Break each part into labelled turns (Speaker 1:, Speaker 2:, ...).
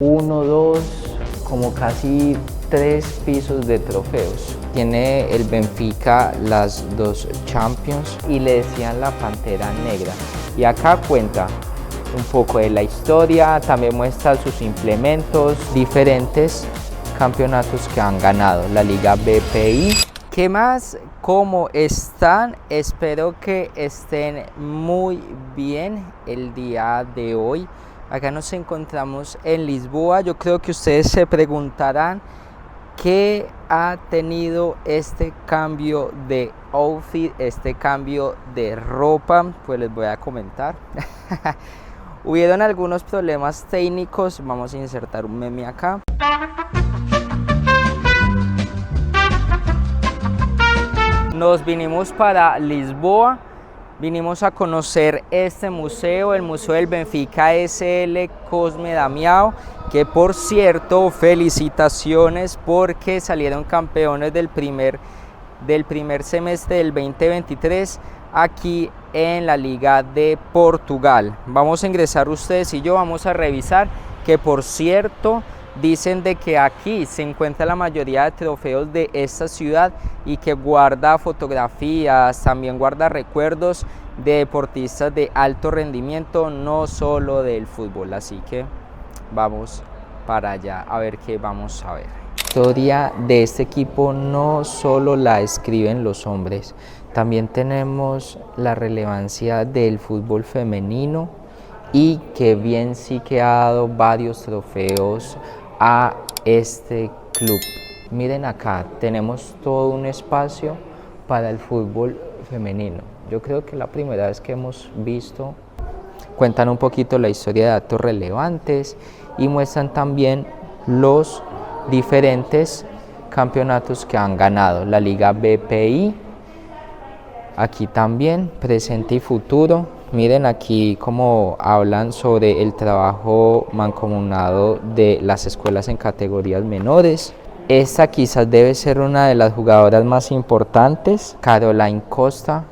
Speaker 1: Uno, dos, como casi 3 pisos de trofeos. Tiene el Benfica las 2 Champions y le decían la Pantera Negra. Y acá cuenta un poco de la historia, también muestra sus implementos, diferentes campeonatos que han ganado, la Liga BPI. ¿Qué más? ¿Cómo están? Espero que estén muy bien el día de hoy. Acá nos encontramos en Lisboa. Yo creo que ustedes se preguntarán qué ha tenido este cambio de outfit, este cambio de ropa. Pues les voy a comentar. Hubieron algunos problemas técnicos. Vamos a insertar un meme acá. Nos vinimos para Lisboa. Vinimos a conocer este museo, el Museo del Benfica SL Cosme Damião, que por cierto, felicitaciones porque salieron campeones del primer semestre del 2023 aquí en la Liga de Portugal. Vamos a ingresar ustedes y yo, vamos a revisar que por cierto, dicen de que aquí se encuentra la mayoría de trofeos de esta ciudad y que guarda fotografías, también guarda recuerdos de deportistas de alto rendimiento, no solo del fútbol. Así que vamos para allá a ver qué vamos a ver. La historia de este equipo no solo la escriben los hombres, también tenemos la relevancia del fútbol femenino y que bien sí que ha dado varios trofeos a este club. Miren acá, tenemos todo un espacio para el fútbol femenino. Yo creo que la primera vez que hemos visto, cuentan un poquito la historia de datos relevantes y muestran también los diferentes campeonatos que han ganado. La Liga BPI, aquí también, presente y futuro. Miren aquí cómo hablan sobre el trabajo mancomunado de las escuelas en categorías menores. Esta quizás debe ser una de las jugadoras más importantes, Caroline Costa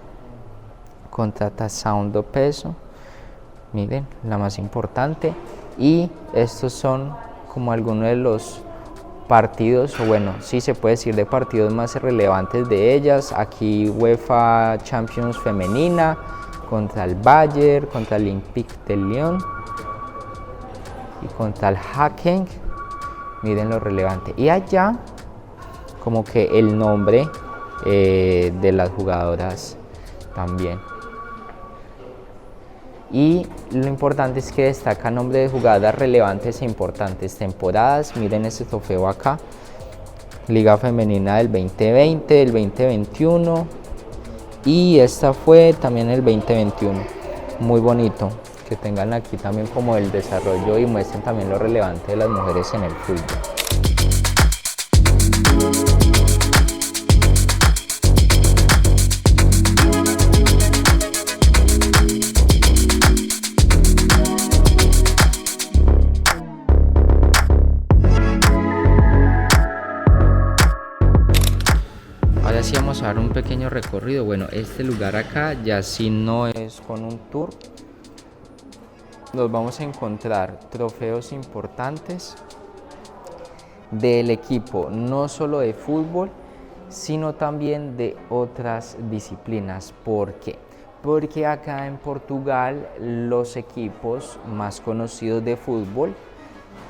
Speaker 1: contra Tassaundo Peso. Miren, la más importante. Y estos son como algunos de los partidos, o bueno, sí se puede decir de partidos más relevantes de ellas. Aquí UEFA Champions femenina, contra el Bayern, contra el Olympique de Lyon y contra el Haken. Miren lo relevante. Y allá como que el nombre de las jugadoras también. Y lo importante es que destaca nombre de jugadoras relevantes e importantes temporadas. Miren este trofeo acá. Liga Femenina del 2020, del 2021. Y esta fue también el 2021, muy bonito, que tengan aquí también como el desarrollo y muestren también lo relevante de las mujeres en el fútbol. Ahora sí vamos a dar un pequeño recorrido. Bueno, este lugar acá ya sí no es con un tour. Nos vamos a encontrar trofeos importantes del equipo, no solo de fútbol, sino también de otras disciplinas. ¿Por qué? Porque acá en Portugal los equipos más conocidos de fútbol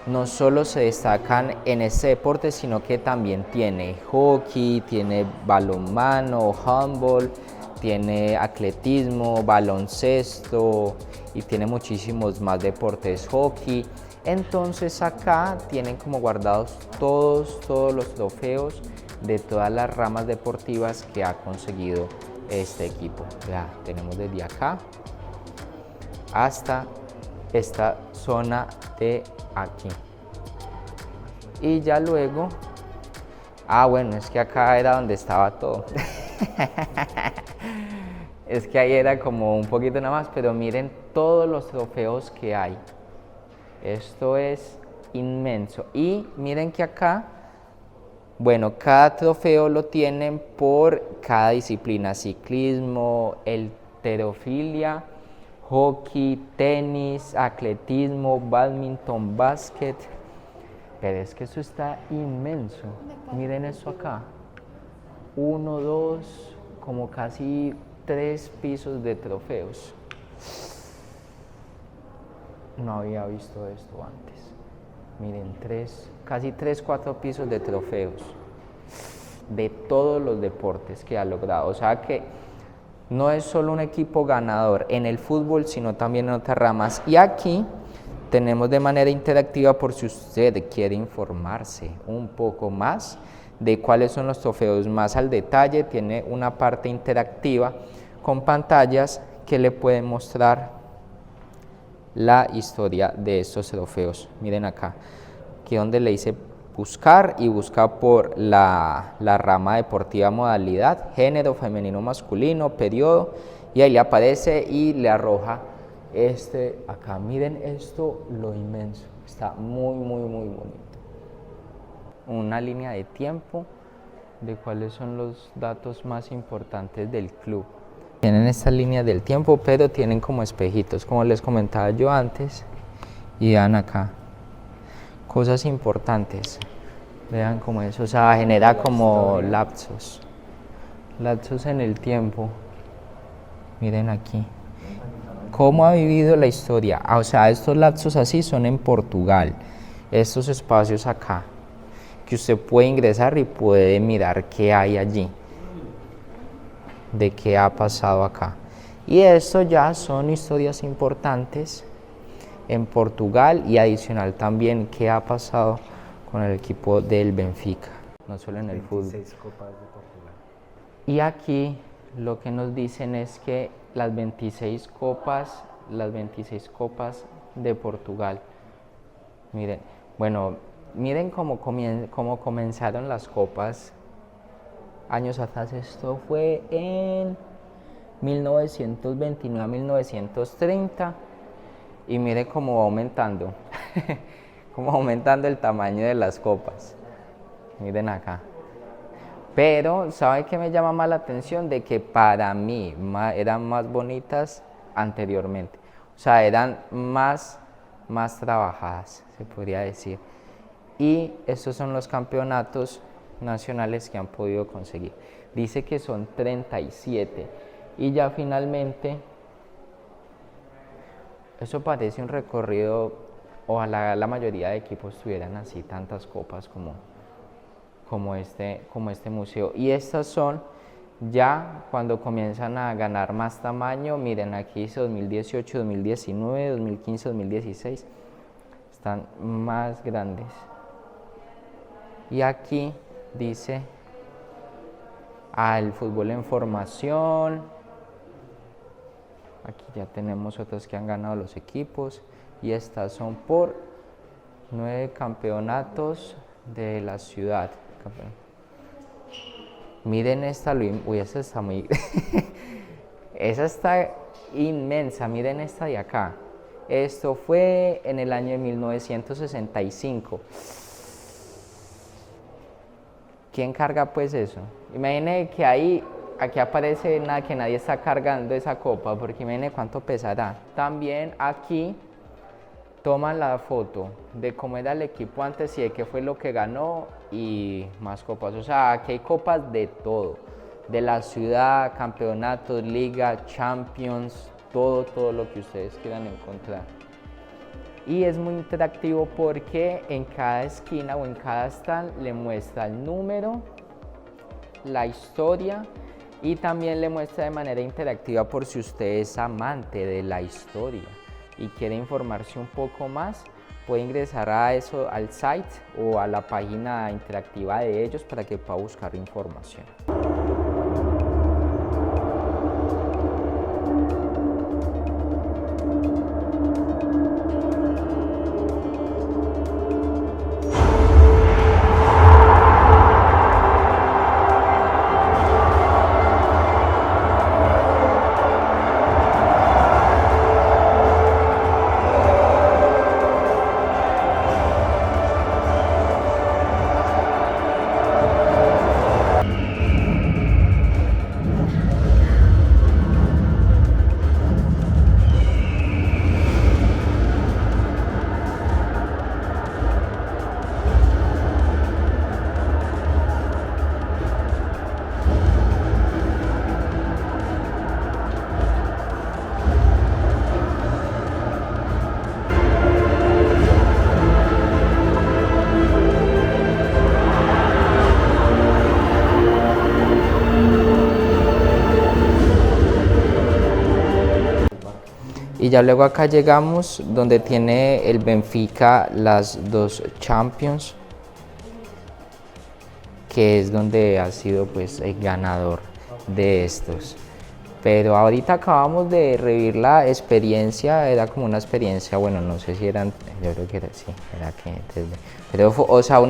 Speaker 1: no solo se destacan en este deporte, sino que también tiene hockey, tiene balonmano, handball, tiene atletismo, baloncesto y tiene muchísimos más deportes, hockey. Entonces acá tienen como guardados todos los trofeos de todas las ramas deportivas que ha conseguido este equipo. Ya tenemos desde acá hasta esta zona de aquí. Y ya luego, bueno, es que acá era donde estaba todo. Es que ahí era como un poquito nada más, pero miren todos los trofeos que hay. Esto es inmenso. Y miren que acá, bueno, cada trofeo lo tienen por cada disciplina: ciclismo, halterofilia, hockey, tenis, atletismo, bádminton, básquet, Pero es que eso está inmenso. Miren eso acá. 1, 2, como casi 3 pisos de trofeos. No había visto esto antes. Miren, casi 3, 4 pisos de trofeos de todos los deportes que ha logrado. O sea que no es solo un equipo ganador en el fútbol, sino también en otras ramas. Y aquí tenemos de manera interactiva, por si usted quiere informarse un poco más de cuáles son los trofeos más al detalle, tiene una parte interactiva con pantallas que le pueden mostrar la historia de estos trofeos. Miren acá, aquí donde le dice buscar y busca por la rama deportiva, modalidad, género, femenino, masculino, periodo, y ahí le aparece y le arroja acá. Miren esto, lo inmenso, está muy bonito. Una línea de tiempo de cuáles son los datos más importantes del club. Tienen esta línea del tiempo, pero tienen como espejitos, como les comentaba yo antes, y vean acá cosas importantes, vean cómo eso, o sea, genera como lapsos en el tiempo. Miren aquí cómo ha vivido la historia. O sea, estos lapsos así son en Portugal, estos espacios acá que usted puede ingresar y puede mirar qué hay allí, de qué ha pasado acá. Y esto ya son historias importantes en Portugal, y adicional también qué ha pasado con el equipo del Benfica, no solo en el fútbol.
Speaker 2: 26 copas de Portugal.
Speaker 1: Y aquí lo que nos dicen es que las 26 copas de Portugal, miren, bueno, miren cómo comenzaron las copas años atrás. Esto fue en 1929 a 1930, y mire cómo va aumentando, cómo va aumentando el tamaño de las copas. Miren acá. Pero, ¿sabe qué me llama más la atención? De que para mí eran más bonitas anteriormente. O sea, eran más trabajadas, se podría decir. Y estos son los campeonatos nacionales que han podido conseguir. Dice que son 37. Y ya finalmente, eso parece un recorrido. Ojalá la mayoría de equipos tuvieran así tantas copas como este museo. Y estas son ya cuando comienzan a ganar más tamaño. Miren, aquí dice 2018, 2019, 2015, 2016. Están más grandes. Y aquí dice el fútbol en formación. Aquí ya tenemos otros que han ganado los equipos. Y estas son por 9 campeonatos de la ciudad. Miren esta, uy, esa está muy esa está inmensa. Miren esta de acá. Esto fue en el año de 1965. ¿Quién carga pues eso? Imagine que aquí aparece que nadie está cargando esa copa, porque imagine cuánto pesará. También aquí toman la foto de cómo era el equipo antes y de qué fue lo que ganó y más copas. O sea, aquí hay copas de todo, de la ciudad, campeonatos, liga, champions, todo lo que ustedes quieran encontrar. Y es muy interactivo porque en cada esquina o en cada stand le muestra el número, la historia, y también le muestra de manera interactiva por si usted es amante de la historia y quiere informarse un poco más, puede ingresar al site o a la página interactiva de ellos para que pueda buscar información. Y ya luego acá llegamos donde tiene el Benfica las dos Champions, que es donde ha sido pues el ganador de estos. Pero ahorita acabamos de revivir la experiencia, era como una experiencia, bueno, no sé si eran, yo creo que era, sí, era que 3D. Pero fue, o sea, fue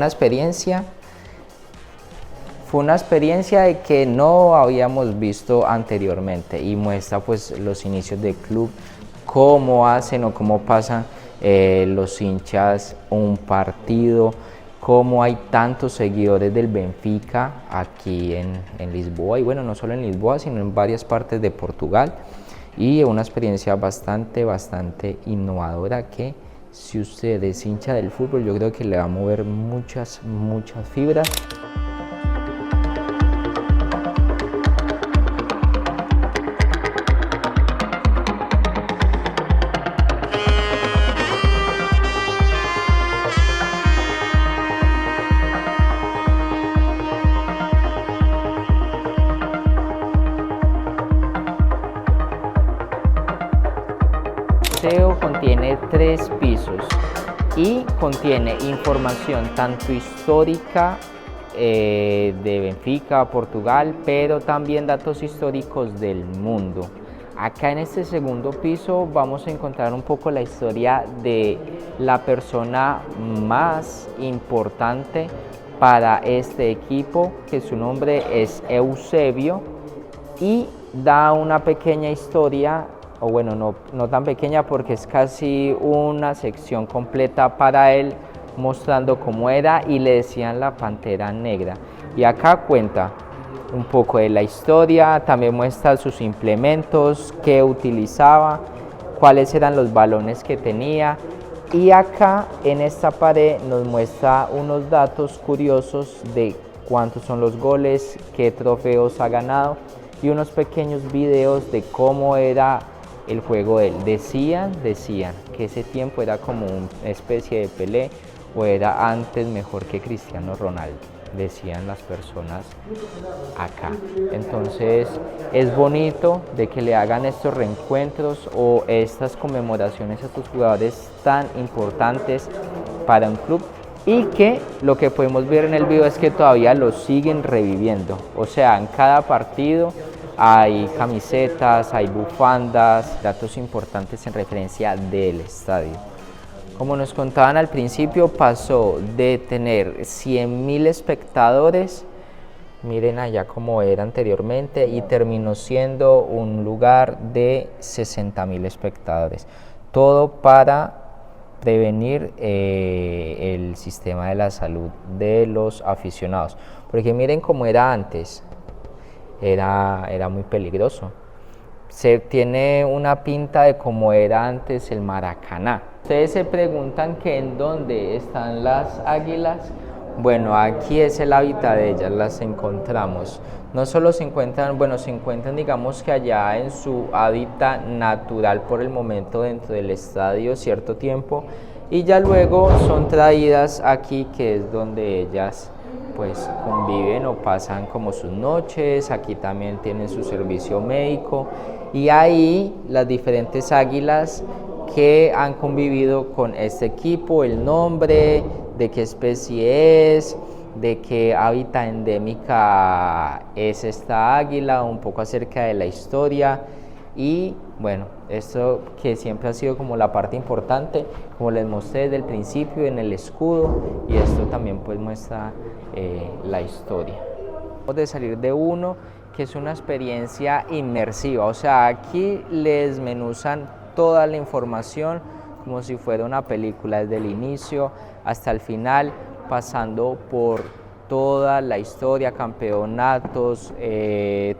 Speaker 1: una experiencia de que no habíamos visto anteriormente y muestra pues los inicios del club, cómo hacen o cómo pasan los hinchas un partido, cómo hay tantos seguidores del Benfica aquí en Lisboa, y bueno, no solo en Lisboa, sino en varias partes de Portugal, y una experiencia bastante innovadora que si usted es hincha del fútbol, yo creo que le va a mover muchas fibras. El museo contiene 3 pisos y contiene información tanto histórica de Benfica, Portugal, pero también datos históricos del mundo. Acá en este segundo piso vamos a encontrar un poco la historia de la persona más importante para este equipo, que su nombre es Eusebio, y da una pequeña historia, o bueno, no tan pequeña porque es casi una sección completa para él, mostrando cómo era y le decían la Pantera Negra. Y acá cuenta un poco de la historia, también muestra sus implementos, qué utilizaba, cuáles eran los balones que tenía, y acá en esta pared nos muestra unos datos curiosos de cuántos son los goles, qué trofeos ha ganado y unos pequeños videos de cómo era el juego de él. Decían que ese tiempo era como una especie de Pelé o era antes mejor que Cristiano Ronaldo, decían las personas acá. Entonces es bonito de que le hagan estos reencuentros o estas conmemoraciones a estos jugadores tan importantes para un club, y que lo que podemos ver en el video es que todavía los siguen reviviendo, o sea, en cada partido hay camisetas, hay bufandas, datos importantes en referencia del estadio. Como nos contaban al principio, pasó de tener 100.000 espectadores, miren allá como era anteriormente, y terminó siendo un lugar de 60.000 espectadores. Todo para prevenir el sistema de la salud de los aficionados, porque miren cómo era antes. Era muy peligroso. Se tiene una pinta de cómo era antes el Maracaná. Ustedes se preguntan que en dónde están las águilas. Bueno, aquí es el hábitat de ellas, las encontramos. No solo se encuentran, bueno, se encuentran digamos que allá en su hábitat natural por el momento dentro del estadio cierto tiempo, y ya luego son traídas aquí, que es donde ellas pues conviven o pasan como sus noches. Aquí también tienen su servicio médico, y ahí las diferentes águilas que han convivido con este equipo, el nombre, de qué especie es, de qué hábitat endémica es esta águila, un poco acerca de la historia. Y bueno, esto que siempre ha sido como la parte importante, como les mostré desde el principio en el escudo, y esto también pues muestra la historia. Vamos de salir de uno que es una experiencia inmersiva, o sea, aquí les desmenuzan toda la información como si fuera una película desde el inicio hasta el final, pasando por toda la historia, campeonatos,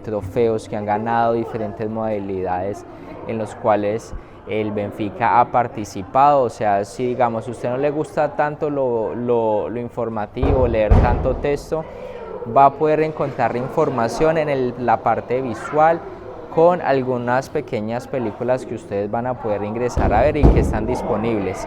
Speaker 1: trofeos que han ganado, diferentes modalidades en los cuales el Benfica ha participado. O sea, si digamos a usted no le gusta tanto lo informativo, leer tanto texto, va a poder encontrar información en la parte visual, con algunas pequeñas películas que ustedes van a poder ingresar a ver y que están disponibles.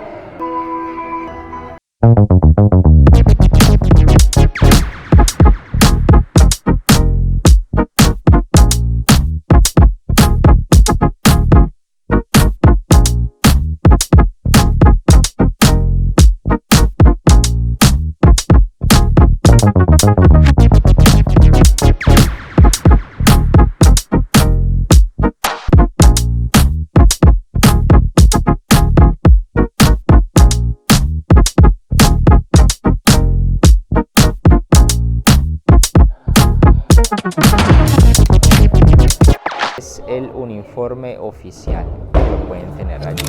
Speaker 1: uniforme oficial, lo pueden tener allí.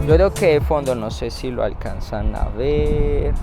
Speaker 1: Yo creo que de fondo, no sé si lo alcanzan a ver,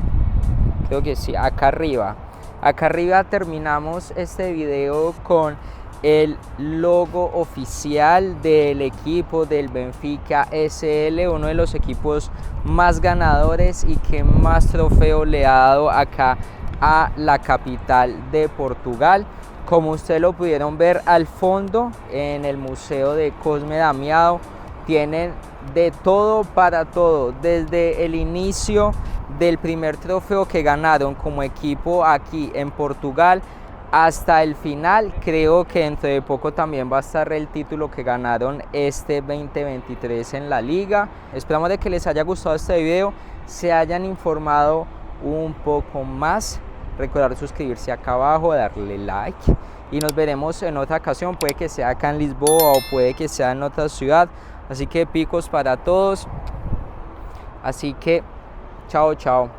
Speaker 1: creo que sí, acá arriba terminamos este video con el logo oficial del equipo del Benfica SL, uno de los equipos más ganadores y que más trofeo le ha dado acá a la capital de Portugal. Como ustedes lo pudieron ver al fondo en el Museo de Cosme Damião, tienen de todo para todo, desde el inicio del primer trofeo que ganaron como equipo aquí en Portugal hasta el final. Creo que dentro de poco también va a estar el título que ganaron este 2023 en la liga. Esperamos de que les haya gustado este video, se hayan informado un poco más. Recordar suscribirse acá abajo, darle like y nos veremos en otra ocasión. Puede que sea acá en Lisboa o puede que sea en otra ciudad. Así que picos para todos. Así que chao, chao.